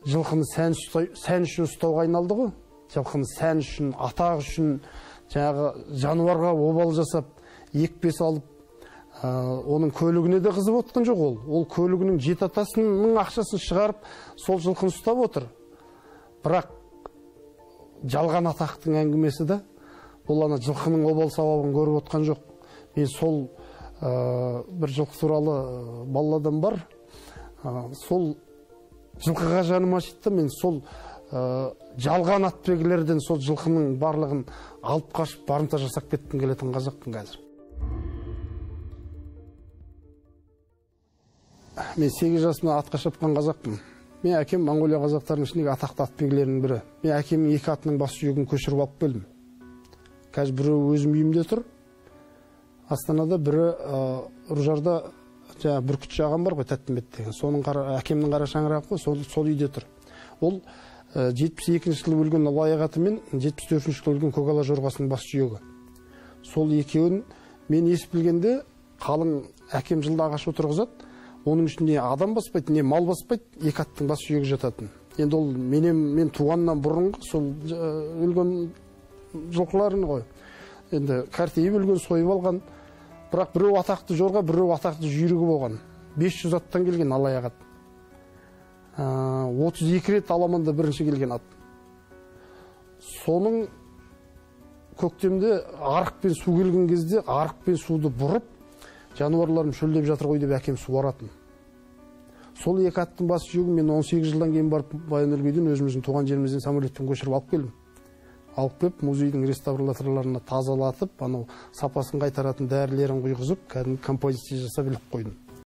жылқыны сән үшін ұстауға айналды ғой. Жылқыны сән үшін, атақ үшін, жаңағы жануарға обал жасап, екпес алып, оның көлігіне де қызып отқан жоқ ол. Ол көлігінің жеті атасының ақшасын шығарып, сол жылқыны ұстап отыр. Бірақ жалған атақтың әңгімесі да, ол ана жылқының обал сауабын көріп отқан жоқ. Мен сол бір жылқы туралы балладан бар. Сол жылқыға жаным ашытты. Мен сол жалған атбегілерден сол жылқының барлығын алып қашып барымта жасап кеткім келетін қазақпын қазір. Мен 8 жасымда атқа шапқан қазақпын. Мен әкем Монғолия қазақтарының ішіндегі атақты атбегілерінің бірі. Мен әкемнің 2 атының бас сүйегін көшіріп алып келдім. Қазір біреуі өзім үйімде тұр. Астанада бірі Үржарда бүркітші ағам бар ғой, Тәттімбет деген. Соның әкемнің қара шаңырағы қой, сол үйде тұр. Ол 72 жылы өлген лайық аты мен 74 жылы өлген Көкала жорғасының бас сүйегі. Сол екеуін мен ес білгенде қалың әкем жылда ағаш отырғызады. Оның ішінде адам баспайды, не мал баспайды, 2 аттың бас сүйегі жататын. Енді ол мен туғаннан бұрын сол өлген жылқыларын ғой. Енді картейіп өлген, сойып алған. Бірақ біреу атақты жорға, біреу атақты жүйрігі болған. 500 аттан келген алаяқ ат. 32 рет Аламанда бірінші келген ат. Соның көктемде арықпен су келген кезде, арықпен суды бұрып, жануарларым шөлдеп жатыр ғой деп әкем суаратын. Сол 2 аттың бас сүйегін мен 18 жылдан кейін барып Баян-өлгейден өзіміздің туған жерімізден самолетпен көшіріп алып келдім. Алып келіп, музейдің реставраторларына тазалатып, анау сапасын қайтаратын дәрілерін құйғызып, кәдімгі композиция жасап іліп қойдым.